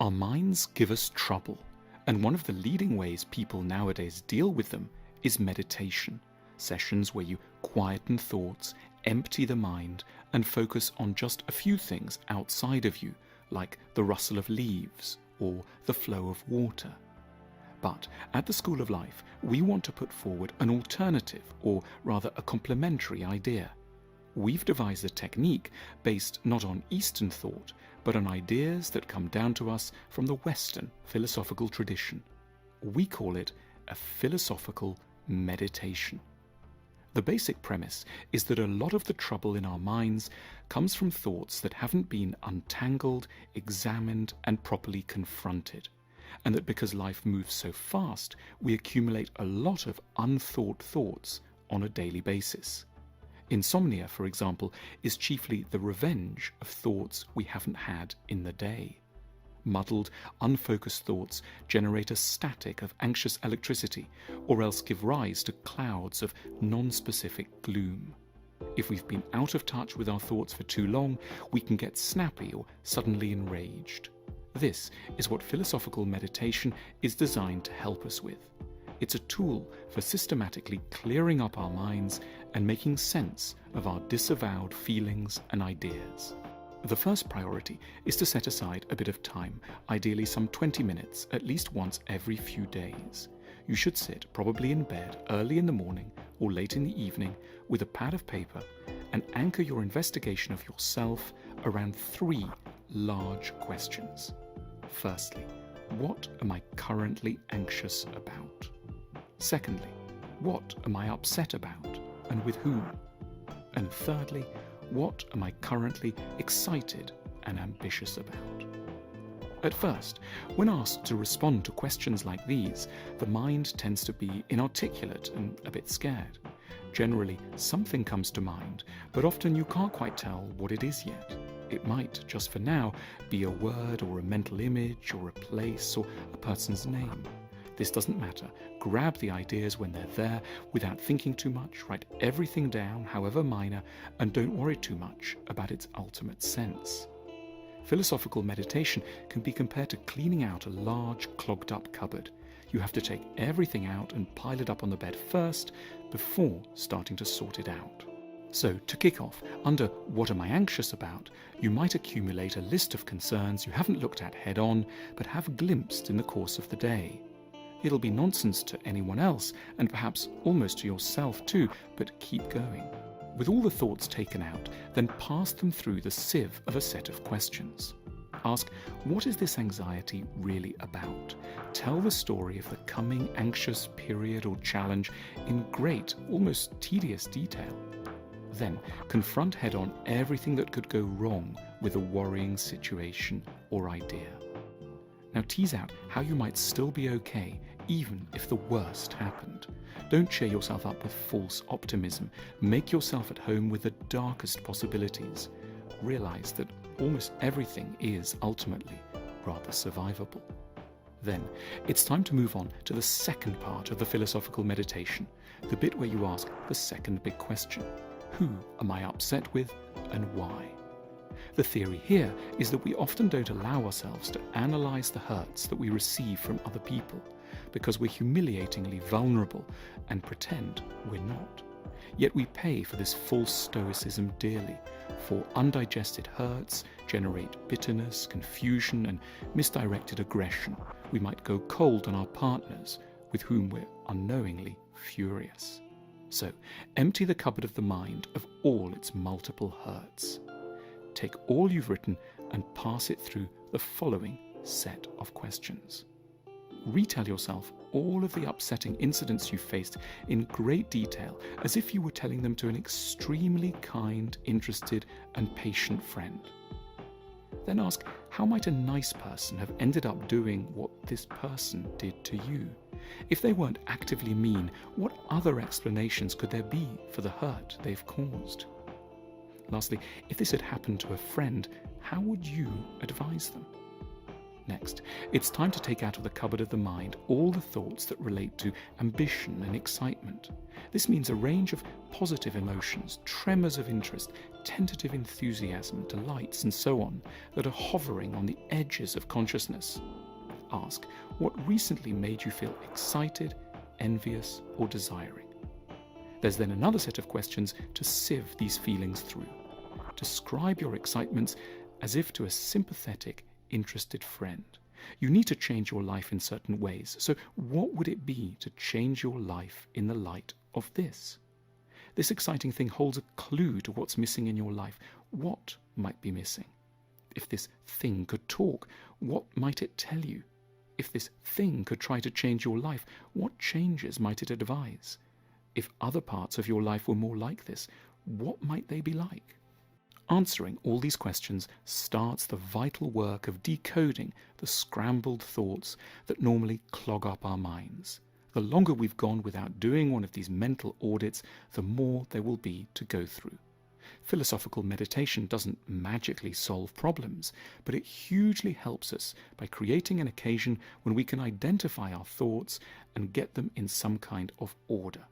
Our minds give us trouble, and one of the leading ways people nowadays deal with them is meditation, sessions where you quieten thoughts, empty the mind, and focus on just a few things outside of you, like the rustle of leaves or the flow of water. But at the School of Life, we want to put forward an alternative, or rather a complementary idea. We've devised a technique based not on Eastern thought, but on ideas that come down to us from the Western philosophical tradition. We call it a philosophical meditation. The basic premise is that a lot of the trouble in our minds comes from thoughts that haven't been untangled, examined, and properly confronted, and that because life moves so fast, we accumulate a lot of unthought thoughts on a daily basis. Insomnia, for example, is chiefly the revenge of thoughts we haven't had in the day. Muddled, unfocused thoughts generate a static of anxious electricity, or else give rise to clouds of non-specific gloom. If we've been out of touch with our thoughts for too long, we can get snappy or suddenly enraged. This is what philosophical meditation is designed to help us with. It's a tool for systematically clearing up our minds and making sense of our disavowed feelings and ideas. The first priority is to set aside a bit of time, ideally some 20 minutes, at least once every few days. You should sit probably in bed early in the morning or late in the evening with a pad of paper and anchor your investigation of yourself around 3 large questions. Firstly, what am I currently anxious about? Secondly, what am I upset about and with whom? And thirdly, what am I currently excited and ambitious about? At first, when asked to respond to questions like these, the mind tends to be inarticulate and a bit scared. Generally, something comes to mind, but often you can't quite tell what it is yet. It might, just for now, be a word or a mental image or a place or a person's name. This doesn't matter. Grab the ideas when they're there without thinking too much, write everything down, however minor, and don't worry too much about its ultimate sense. Philosophical meditation can be compared to cleaning out a large, clogged-up cupboard. You have to take everything out and pile it up on the bed first before starting to sort it out. So, to kick off, under What Am I Anxious About?, you might accumulate a list of concerns you haven't looked at head-on, but have glimpsed in the course of the day. It'll be nonsense to anyone else, and perhaps almost to yourself too, but keep going. With all the thoughts taken out, then pass them through the sieve of a set of questions. Ask, what is this anxiety really about? Tell the story of the coming anxious period or challenge in great, almost tedious detail. Then confront head-on everything that could go wrong with a worrying situation or idea. Now tease out how you might still be okay, even if the worst happened. Don't cheer yourself up with false optimism. Make yourself at home with the darkest possibilities. Realize that almost everything is ultimately rather survivable. Then it's time to move on to the second part of the philosophical meditation, the bit where you ask the second big question. Who am I upset with and why? The theory here is that we often don't allow ourselves to analyze the hurts that we receive from other people because we're humiliatingly vulnerable and pretend we're not. Yet we pay for this false stoicism dearly, for undigested hurts generate bitterness, confusion, and misdirected aggression. We might go cold on our partners, with whom we're unknowingly furious. So, empty the cupboard of the mind of all its multiple hurts. Take all you've written and pass it through the following set of questions. Retell yourself all of the upsetting incidents you faced in great detail, as if you were telling them to an extremely kind, interested, and patient friend. Then ask, how might a nice person have ended up doing what this person did to you? If they weren't actively mean, what other explanations could there be for the hurt they've caused? Lastly, if this had happened to a friend, how would you advise them? Next, it's time to take out of the cupboard of the mind all the thoughts that relate to ambition and excitement. This means a range of positive emotions, tremors of interest, tentative enthusiasm, delights, and so on, that are hovering on the edges of consciousness. Ask what recently made you feel excited, envious, or desiring. There's then another set of questions to sieve these feelings through. Describe your excitements as if to a sympathetic, interested friend. You need to change your life in certain ways. So what would it be to change your life in the light of this? This exciting thing holds a clue to what's missing in your life. What might be missing? If this thing could talk, what might it tell you? If this thing could try to change your life, what changes might it advise? If other parts of your life were more like this, what might they be like? Answering all these questions starts the vital work of decoding the scrambled thoughts that normally clog up our minds. The longer we've gone without doing one of these mental audits, the more there will be to go through. Philosophical meditation doesn't magically solve problems, but it hugely helps us by creating an occasion when we can identify our thoughts and get them in some kind of order.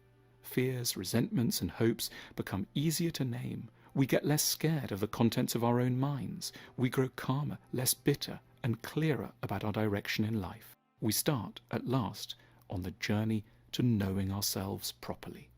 Fears, resentments, and hopes become easier to name. We get less scared of the contents of our own minds. We grow calmer, less bitter, and clearer about our direction in life. We start, at last, on the journey to knowing ourselves properly.